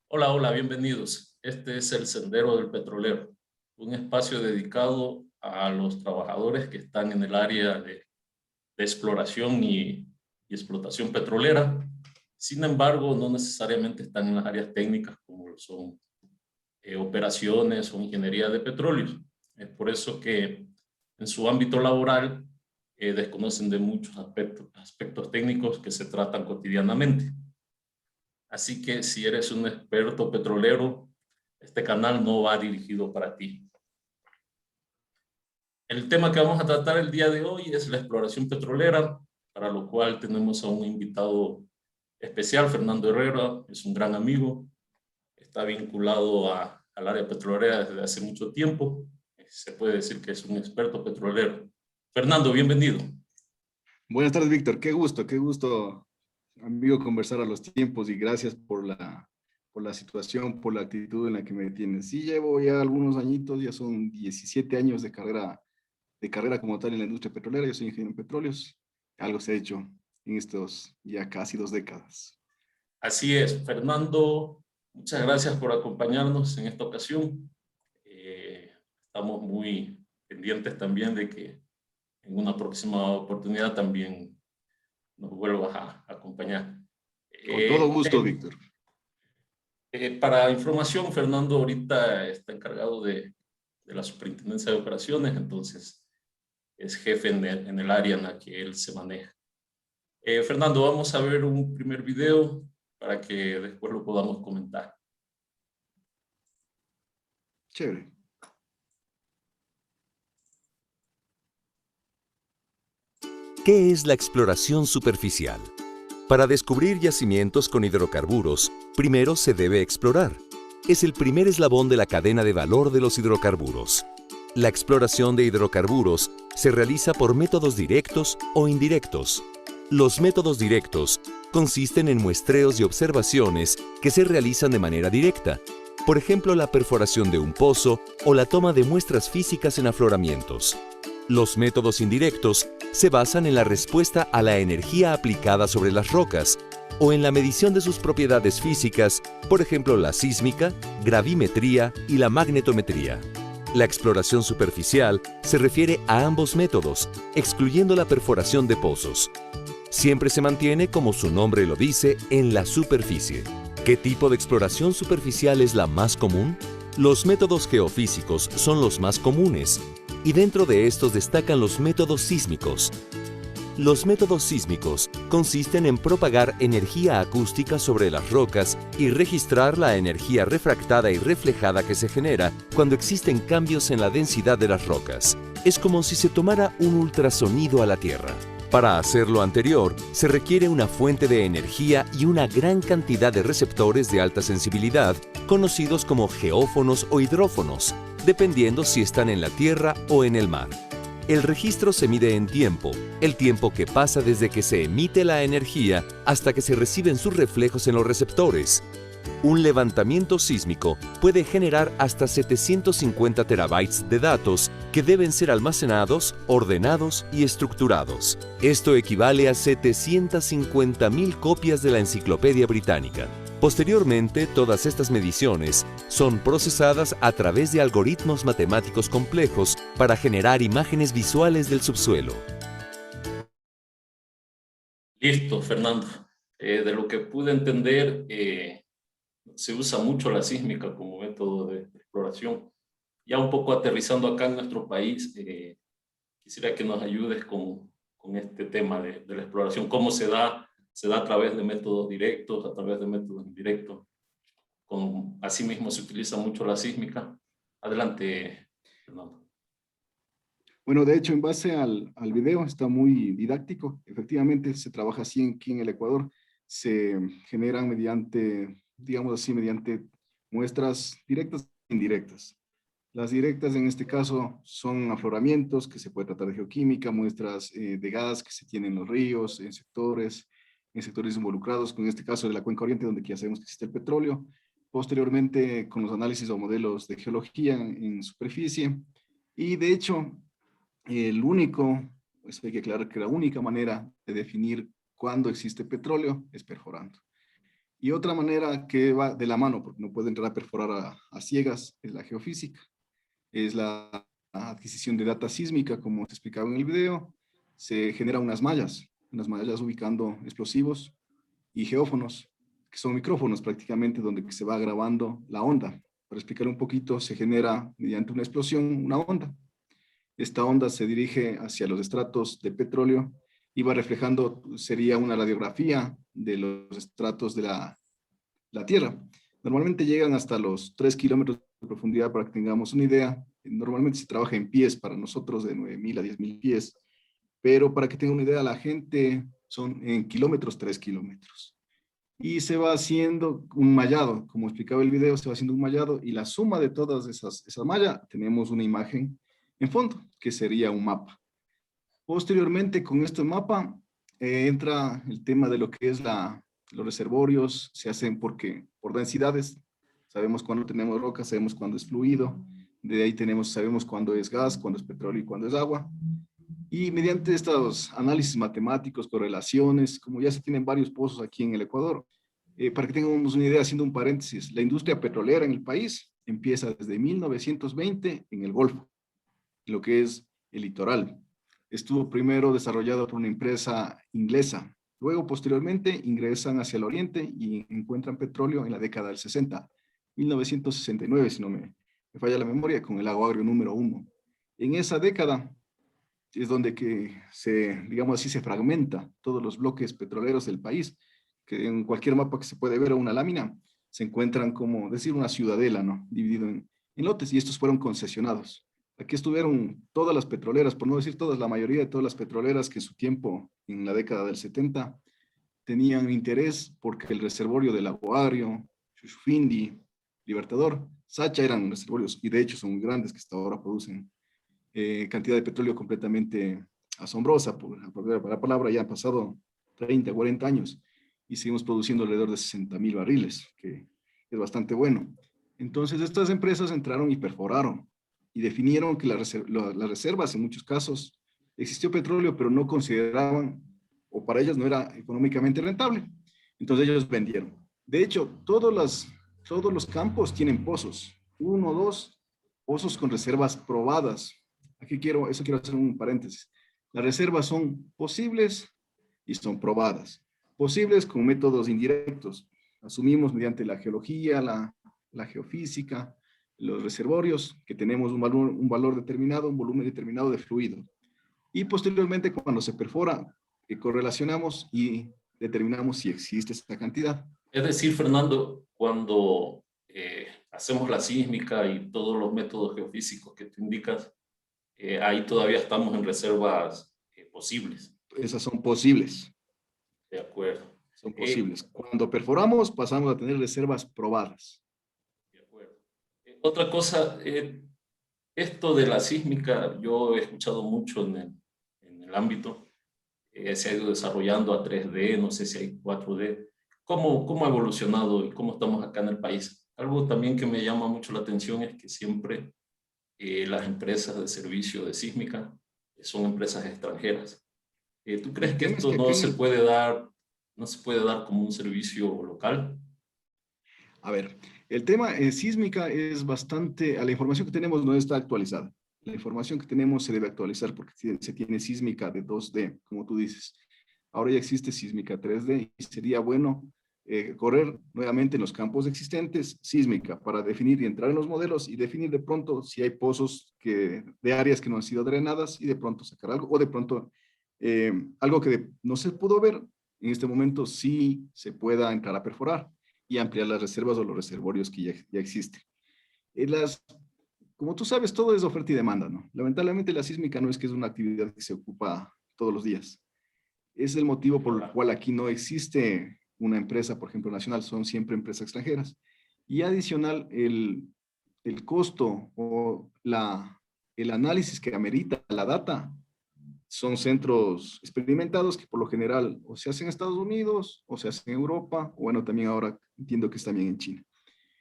Hola, hola, bienvenidos. Este es el Sendero del Petrolero, un espacio dedicado a los trabajadores que están en el área de exploración y explotación petrolera. Sin embargo, no necesariamente están en las áreas técnicas como lo son operaciones o ingeniería de petróleos. Es por eso que en su ámbito laboral desconocen de muchos aspectos técnicos que se tratan cotidianamente. Así que si eres un experto petrolero, este canal no va dirigido para ti. El tema que vamos a tratar el día de hoy es la exploración petrolera, para lo cual tenemos a un invitado especial, Fernando Herrera, es un gran amigo, está vinculado al área petrolera desde hace mucho tiempo, se puede decir que es un experto petrolero. Fernando, bienvenido. Buenas tardes, Víctor. Qué gusto, amigo, conversar a los tiempos y gracias por la situación, por la actitud en la que me tienes. Sí, llevo ya algunos añitos, ya son 17 años de carrera como tal en la industria petrolera. Yo soy ingeniero en petróleos. Algo se ha hecho en estos ya casi 2 décadas. Así es, Fernando, muchas gracias por acompañarnos en esta ocasión. Estamos muy pendientes también de que en una próxima oportunidad también nos vuelvas a acompañar. Con todo gusto, Bien, Víctor. para información, Fernando ahorita está encargado de la superintendencia de operaciones, entonces es jefe en el área en la que él se maneja. Fernando, vamos a ver un primer video para que después lo podamos comentar. Chévere. ¿Qué es la exploración superficial? Para descubrir yacimientos con hidrocarburos, primero se debe explorar. Es el primer eslabón de la cadena de valor de los hidrocarburos. La exploración de hidrocarburos se realiza por métodos directos o indirectos. Los métodos directos consisten en muestreos y observaciones que se realizan de manera directa, por ejemplo la perforación de un pozo o la toma de muestras físicas en afloramientos. Los métodos indirectos se basan en la respuesta a la energía aplicada sobre las rocas o en la medición de sus propiedades físicas, por ejemplo la sísmica, gravimetría y la magnetometría. La exploración superficial se refiere a ambos métodos, excluyendo la perforación de pozos. Siempre se mantiene, como su nombre lo dice, en la superficie. ¿Qué tipo de exploración superficial es la más común? Los métodos geofísicos son los más comunes, y dentro de estos destacan los métodos sísmicos. Los métodos sísmicos consisten en propagar energía acústica sobre las rocas y registrar la energía refractada y reflejada que se genera cuando existen cambios en la densidad de las rocas. Es como si se tomara un ultrasonido a la Tierra. Para hacer lo anterior, se requiere una fuente de energía y una gran cantidad de receptores de alta sensibilidad, conocidos como geófonos o hidrófonos, dependiendo si están en la tierra o en el mar. El registro se mide en tiempo, el tiempo que pasa desde que se emite la energía hasta que se reciben sus reflejos en los receptores. Un levantamiento sísmico puede generar hasta 750 terabytes de datos que deben ser almacenados, ordenados y estructurados. Esto equivale a 750.000 copias de la Enciclopedia Británica. Posteriormente, todas estas mediciones son procesadas a través de algoritmos matemáticos complejos para generar imágenes visuales del subsuelo. Listo, Fernando. De lo que pude entender, se usa mucho la sísmica como método de exploración. Ya un poco aterrizando acá en nuestro país, quisiera que nos ayudes con este tema de la exploración, cómo se da a través de métodos directos, a través de métodos indirectos. Asimismo se utiliza mucho la sísmica. Adelante, Fernando. Bueno, de hecho, en base al video está muy didáctico. Efectivamente, se trabaja así aquí en el Ecuador. Se generan mediante, digamos así, mediante muestras directas e indirectas. Las directas en este caso son afloramientos que se puede tratar de geoquímica, muestras de gas que se tienen en los ríos, en sectores involucrados, con este caso de la Cuenca Oriente, donde ya sabemos que existe el petróleo. Posteriormente, con los análisis o modelos de geología en superficie. Y de hecho, el único, pues hay que aclarar que la única manera de definir cuándo existe petróleo es perforando. Y otra manera que va de la mano, porque no puede entrar a perforar a ciegas, es la geofísica. Es la adquisición de data sísmica, como te explicaba en el video. Se generan unas mallas ubicando explosivos y geófonos, que son micrófonos prácticamente, donde se va grabando la onda. Para explicar un poquito, se genera mediante una explosión una onda. Esta onda se dirige hacia los estratos de petróleo y va reflejando, sería una radiografía de los estratos de la Tierra. Normalmente llegan hasta los 3 kilómetros de profundidad para que tengamos una idea. Normalmente se trabaja en pies para nosotros de 9.000 a 10.000 pies, pero para que tenga una idea la gente son en kilómetros, 3 kilómetros. Y se va haciendo un mallado, como explicaba el video, se va haciendo un mallado y la suma de todas esas mallas, tenemos una imagen en fondo, que sería un mapa. Posteriormente, con este mapa, entra el tema de lo que es los reservorios, se hacen por densidades, sabemos cuándo tenemos roca, sabemos cuándo es fluido, de ahí sabemos cuándo es gas, cuándo es petróleo y cuándo es agua. Y mediante estos análisis matemáticos, correlaciones, como ya se tienen varios pozos aquí en el Ecuador, para que tengamos una idea, haciendo un paréntesis, la industria petrolera en el país empieza desde 1920 en el Golfo, lo que es el litoral. Estuvo primero desarrollado por una empresa inglesa. Luego, posteriormente, ingresan hacia el oriente y encuentran petróleo en la década del 60, 1969, si no me falla la memoria, con el lago Agrio número 1. En esa década es donde digamos así, se fragmenta todos los bloques petroleros del país, que en cualquier mapa que se puede ver o una lámina, se encuentran como, decir, una ciudadela, ¿no? Dividido en lotes, y estos fueron concesionados. Aquí estuvieron todas las petroleras, por no decir todas, la mayoría de todas las petroleras que en su tiempo, en la década del 70, tenían interés porque el reservorio del Lago Agrio, Shushufindi, Libertador, Sacha eran reservorios, y de hecho son muy grandes, que hasta ahora producen cantidad de petróleo completamente asombrosa, por la palabra. Ya han pasado 30, 40 años y seguimos produciendo alrededor de 60,000 barriles, que es bastante bueno. Entonces estas empresas entraron y perforaron y definieron que las reservas, en muchos casos, existió petróleo, pero no consideraban, o para ellas no era económicamente rentable. Entonces ellos vendieron. De hecho, todos los campos tienen pozos, 1 o 2 pozos con reservas probadas. Quiero hacer un paréntesis. Las reservas son posibles y son probadas. Posibles con métodos indirectos. Asumimos mediante la geología, la geofísica, los reservorios, que tenemos un valor determinado, un volumen determinado de fluido. Y posteriormente, cuando se perfora, correlacionamos y determinamos si existe esta cantidad. Es decir, Fernando, cuando hacemos la sísmica y todos los métodos geofísicos que tú indicas, ahí todavía estamos en reservas posibles. Esas son posibles. De acuerdo. Son posibles. Cuando perforamos, pasamos a tener reservas probadas. De acuerdo. Otra cosa, esto de la sísmica, yo he escuchado mucho en el ámbito, se ha ido desarrollando a 3D, no sé si hay 4D. ¿Cómo ha evolucionado y cómo estamos acá en el país? Algo también que me llama mucho la atención es que siempre las empresas de servicio de sísmica son empresas extranjeras. ¿Tú crees que esto no se puede dar como un servicio local? A ver, el tema sísmica es bastante, la información que tenemos no está actualizada. La información que tenemos se debe actualizar porque se tiene sísmica de 2D, como tú dices. Ahora ya existe sísmica 3D y sería bueno correr nuevamente en los campos existentes sísmica para definir y entrar en los modelos y definir de pronto si hay pozos de áreas que no han sido drenadas y de pronto sacar algo, o de pronto algo que no se pudo ver, en este momento sí se pueda entrar a perforar y ampliar las reservas o los reservorios que ya existen. Como tú sabes, todo es oferta y demanda, ¿no? Lamentablemente la sísmica no es que es una actividad que se ocupa todos los días. Es el motivo por el cual aquí no existe una empresa, por ejemplo, nacional, son siempre empresas extranjeras. Y adicional, el costo o el análisis que amerita la data son centros experimentados que por lo general o se hacen en Estados Unidos o se hacen en Europa, o bueno, también ahora entiendo que es también en China.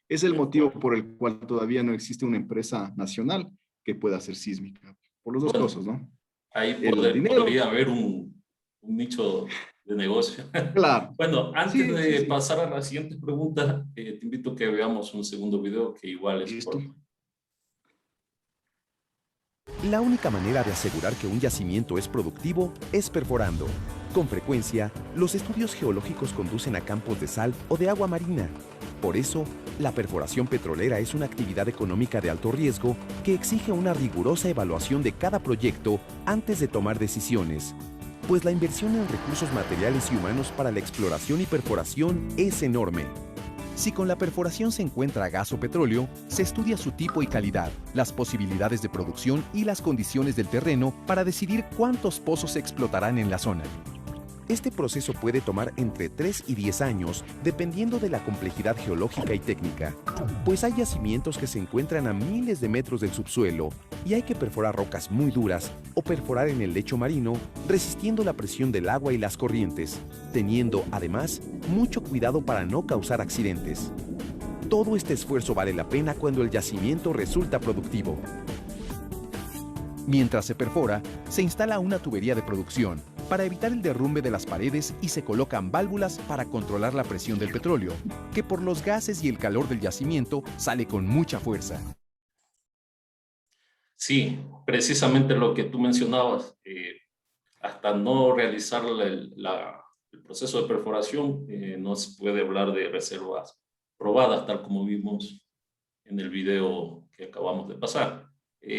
Es el motivo por el cual todavía no existe una empresa nacional que pueda hacer sísmica, por las dos cosas, ¿no? Ahí podría haber un nicho de negocio. Claro, Bueno, antes sí, sí, de sí. pasar a la siguiente pregunta, te invito a que veamos un segundo video que igual es Listo. corto. La única manera de asegurar que un yacimiento es productivo es perforando. Con frecuencia, los estudios geológicos conducen a campos de sal o de agua marina. Por eso, la perforación petrolera es una actividad económica de alto riesgo que exige una rigurosa evaluación de cada proyecto antes de tomar decisiones, pues la inversión en recursos materiales y humanos para la exploración y perforación es enorme. Si con la perforación se encuentra gas o petróleo, se estudia su tipo y calidad, las posibilidades de producción y las condiciones del terreno para decidir cuántos pozos se explotarán en la zona. Este proceso puede tomar entre 3 y 10 años, dependiendo de la complejidad geológica y técnica, pues hay yacimientos que se encuentran a miles de metros del subsuelo y hay que perforar rocas muy duras o perforar en el lecho marino, resistiendo la presión del agua y las corrientes, teniendo, además, mucho cuidado para no causar accidentes. Todo este esfuerzo vale la pena cuando el yacimiento resulta productivo. Mientras se perfora, se instala una tubería de producción para evitar el derrumbe de las paredes y se colocan válvulas para controlar la presión del petróleo, que por los gases y el calor del yacimiento sale con mucha fuerza. Sí, precisamente lo que tú mencionabas. Hasta no realizar el proceso de perforación, no se puede hablar de reservas probadas, tal como vimos en el video que acabamos de pasar.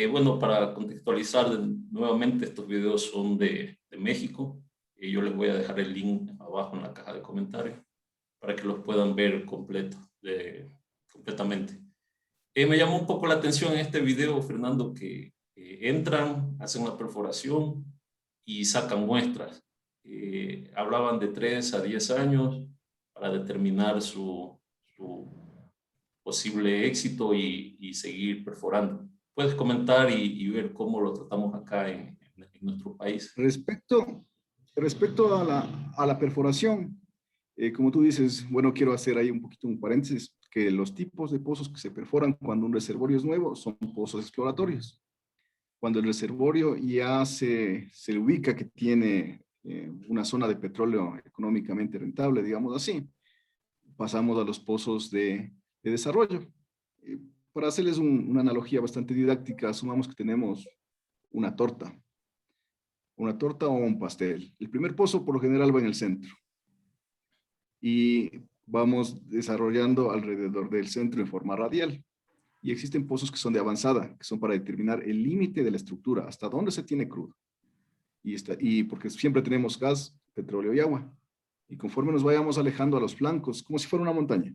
Bueno, para contextualizar nuevamente, estos videos son de México. Yo les voy a dejar el link abajo en la caja de comentarios para que los puedan ver completamente. Me llamó un poco la atención en este video, Fernando, que entran, hacen la perforación y sacan muestras. Hablaban de 3 a 10 años para determinar su posible éxito y seguir perforando. Puedes comentar y ver cómo lo tratamos acá en nuestro país. Respecto a la perforación, como tú dices, bueno, quiero hacer ahí un poquito un paréntesis, que los tipos de pozos que se perforan cuando un reservorio es nuevo son pozos exploratorios. Cuando el reservorio ya se ubica que tiene una zona de petróleo económicamente rentable, digamos así, pasamos a los pozos de desarrollo. Para hacerles una analogía bastante didáctica, asumamos que tenemos una torta o un pastel. El primer pozo por lo general va en el centro y vamos desarrollando alrededor del centro en forma radial. Y existen pozos que son de avanzada, que son para determinar el límite de la estructura, hasta dónde se tiene crudo. Y porque siempre tenemos gas, petróleo y agua. Y conforme nos vayamos alejando a los flancos, como si fuera una montaña,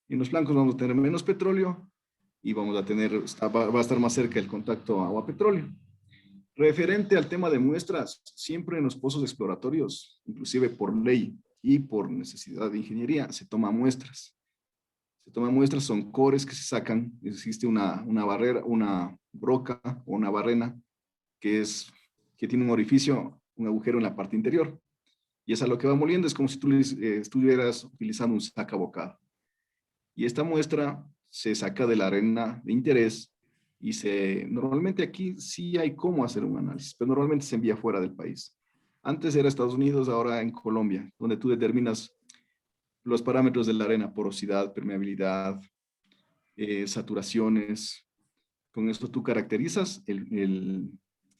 en los flancos vamos a tener menos petróleo y vamos a tener, va a estar más cerca el contacto agua-petróleo. Referente al tema de muestras, siempre en los pozos exploratorios, inclusive por ley y por necesidad de ingeniería, se toman muestras. Se toman muestras, son cores que se sacan, existe una barrera, una broca o una barrena que tiene un orificio, un agujero en la parte interior. Y es a lo que va moliendo, es como si tú estuvieras utilizando un sacabocado. Y esta muestra se saca de la arena de interés y normalmente aquí sí hay cómo hacer un análisis, pero normalmente se envía fuera del país. Antes era Estados Unidos, ahora en Colombia, donde tú determinas los parámetros de la arena, porosidad, permeabilidad, saturaciones. Con esto tú caracterizas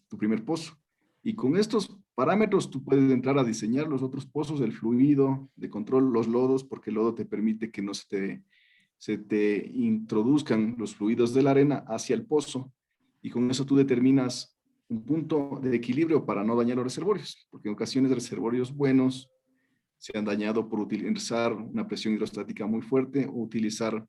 tu primer pozo. Y con estos parámetros tú puedes entrar a diseñar los otros pozos, el fluido, de control, los lodos, porque el lodo te permite que no se te introduzcan los fluidos de la arena hacia el pozo. Y con eso tú determinas un punto de equilibrio para no dañar los reservorios, porque en ocasiones reservorios buenos se han dañado por utilizar una presión hidrostática muy fuerte o utilizar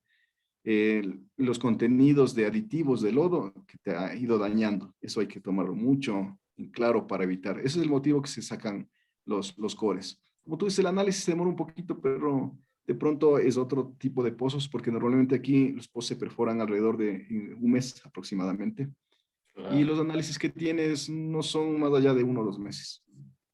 los contenidos de aditivos de lodo que te ha ido dañando. Eso hay que tomarlo mucho en claro para evitar. Ese es el motivo que se sacan los cores. Como tú dices, el análisis se demora un poquito, pero de pronto es otro tipo de pozos, porque normalmente aquí los pozos se perforan alrededor de un mes aproximadamente. Claro. Y los análisis que tienes no son más allá de 1 o 2 meses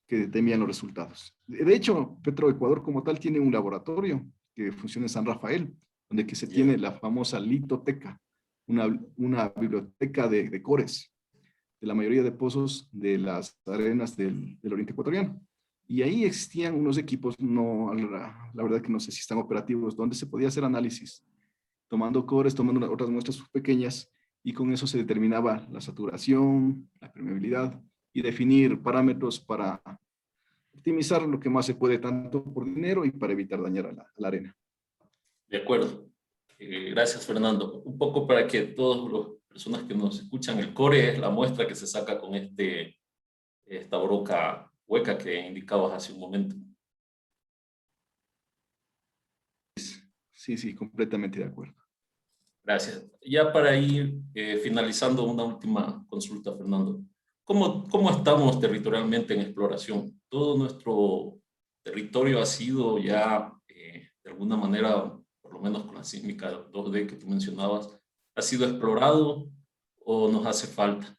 que te envían los resultados. De hecho, Petroecuador como tal tiene un laboratorio que funciona en San Rafael, donde que se tiene la famosa litoteca, una biblioteca de cores de la mayoría de pozos de las arenas del oriente ecuatoriano. Y ahí existían unos equipos, no, la verdad que no sé si están operativos, donde se podía hacer análisis, tomando cores, tomando otras muestras pequeñas, y con eso se determinaba la saturación, la permeabilidad, y definir parámetros para optimizar lo que más se puede, tanto por dinero y para evitar dañar a la arena. De acuerdo. Gracias, Fernando. Un poco para que todas las personas que nos escuchan, el core es la muestra que se saca con esta broca hueca que indicabas hace un momento. Sí, sí, completamente de acuerdo. Gracias. Ya para ir finalizando, una última consulta, Fernando. ¿Cómo estamos territorialmente en exploración? Todo nuestro territorio ha sido ya, de alguna manera, por lo menos con la sísmica 2D que tú mencionabas, ha sido explorado o nos hace falta.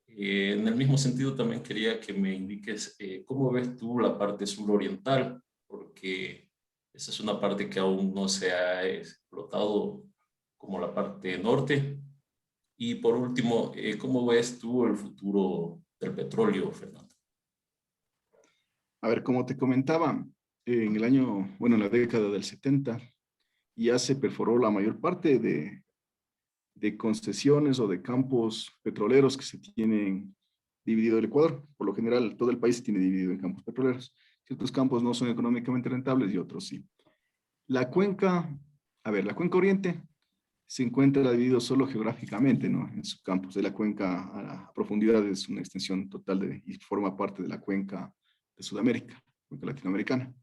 En el mismo sentido, también quería que me indiques cómo ves tú la parte suroriental, porque esa es una parte que aún no se ha explotado como la parte norte. Y por último, ¿cómo ves tú el futuro del petróleo, Fernando? A ver, como te comentaba, en el año, bueno, en la década del 70, ya se perforó la mayor parte de concesiones o de campos petroleros que se tienen dividido el Ecuador. Por lo general, todo el país se tiene dividido en campos petroleros. Ciertos campos no son económicamente rentables y otros sí. La cuenca, a ver, la cuenca oriente se encuentra dividido solo geográficamente, ¿no? En sus campos de la cuenca a profundidad es una extensión total y forma parte de la cuenca de Sudamérica, cuenca latinoamericana.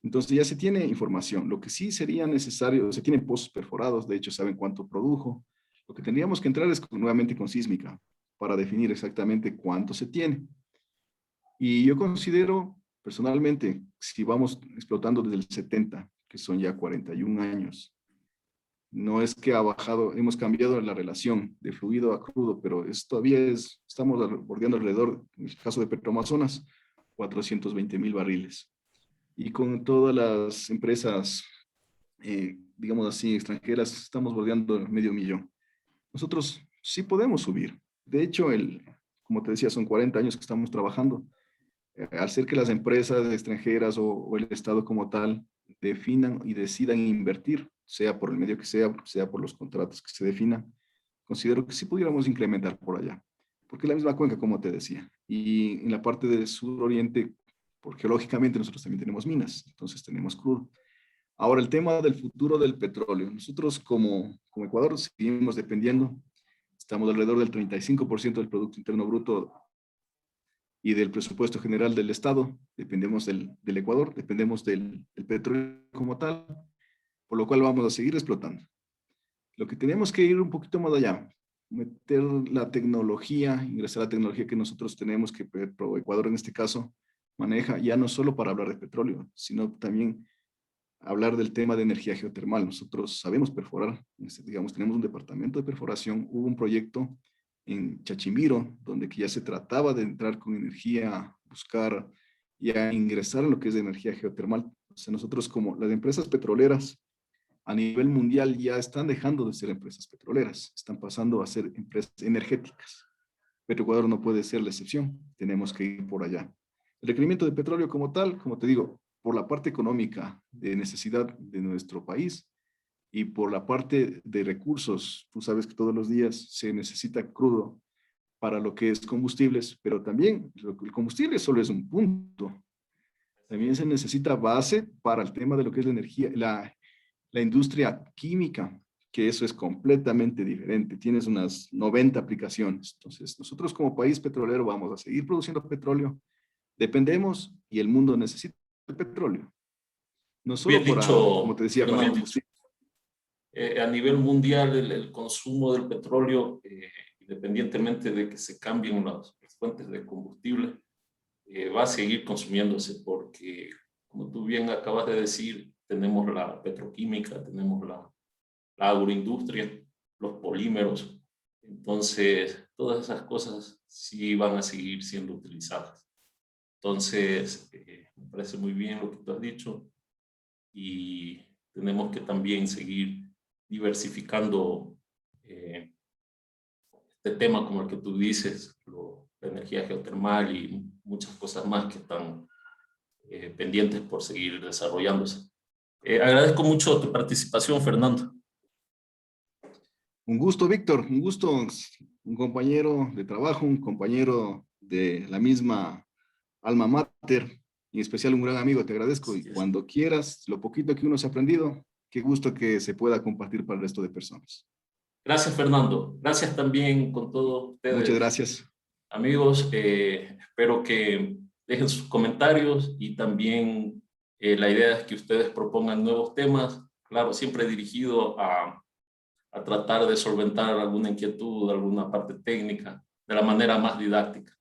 Entonces ya se tiene información. Lo que sí sería necesario, se tienen pozos perforados, de hecho saben cuánto produjo. Lo que tendríamos que entrar es nuevamente con sísmica para definir exactamente cuánto se tiene. Y yo considero personalmente, si vamos explotando desde el 70, que son ya 41 años, no es que ha bajado, hemos cambiado la relación de fluido a crudo, pero todavía estamos bordeando alrededor, en el caso de Petroamazonas, 420,000 barriles. Y con todas las empresas, digamos así, extranjeras, estamos bordeando el 500,000. Nosotros sí podemos subir. De hecho, como te decía, son 40 años que estamos trabajando. Al ser que las empresas extranjeras o el Estado como tal definan y decidan invertir, sea por el medio que sea por los contratos que se definan, considero que sí pudiéramos incrementar por allá. Porque es la misma cuenca, como te decía. Y en la parte del suroriente, porque geológicamente nosotros también tenemos minas, entonces tenemos crudo. Ahora, el tema del futuro del petróleo. Nosotros como Ecuador seguimos dependiendo, estamos alrededor del 35% del Producto Interno Bruto y del presupuesto general del Estado, dependemos del Ecuador, dependemos del petróleo como tal, por lo cual vamos a seguir explotando. Lo que tenemos que ir un poquito más allá, meter la tecnología, ingresar la tecnología que nosotros tenemos, que Ecuador en este caso maneja, ya no solo para hablar de petróleo, sino también hablar del tema de energía geotermal. Nosotros sabemos perforar, digamos, tenemos un departamento de perforación, hubo un proyecto en Chachimiro, donde ya se trataba de entrar con energía, buscar ya ingresar en lo que es de energía geotermal. O sea, nosotros como las empresas petroleras a nivel mundial ya están dejando de ser empresas petroleras, están pasando a ser empresas energéticas. Petroecuador no puede ser la excepción, tenemos que ir por allá. El requerimiento de petróleo como tal, como te digo, por la parte económica de necesidad de nuestro país y por la parte de recursos, tú sabes que todos los días se necesita crudo para lo que es combustibles, pero también el combustible solo es un punto. También se necesita base para el tema de lo que es la energía, la industria química, que eso es completamente diferente. Tienes unas 90 aplicaciones. Entonces, nosotros como país petrolero vamos a seguir produciendo petróleo. Dependemos y el mundo necesita el petróleo. No solo Bien para, como dicho, te decía, para Fernando. combustible. A nivel mundial, el consumo del petróleo, independientemente de que se cambien las fuentes de combustible, va a seguir consumiéndose porque, como tú bien acabas de decir, tenemos la petroquímica, tenemos la agroindustria, los polímeros. Entonces, todas esas cosas sí van a seguir siendo utilizadas. Entonces, me parece muy bien lo que tú has dicho y tenemos que también seguir diversificando este tema como el que tú dices, la energía geotermal y muchas cosas más que están pendientes por seguir desarrollándose. Agradezco mucho tu participación, Fernando. Un gusto, Víctor, un gusto, un compañero de trabajo, un compañero de la misma alma mater, y en especial un gran amigo, te agradezco. Y cuando quieras, lo poquito que uno se ha aprendido, qué gusto que se pueda compartir para el resto de personas. Gracias, Fernando. Gracias también con todos ustedes. Muchas gracias. Amigos, espero que dejen sus comentarios y también la idea es que ustedes propongan nuevos temas, claro, siempre dirigido a tratar de solventar alguna inquietud, alguna parte técnica, de la manera más didáctica.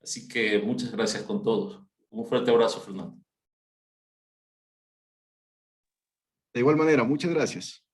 Así que muchas gracias con todos. Un fuerte abrazo, Fernando. De igual manera, muchas gracias.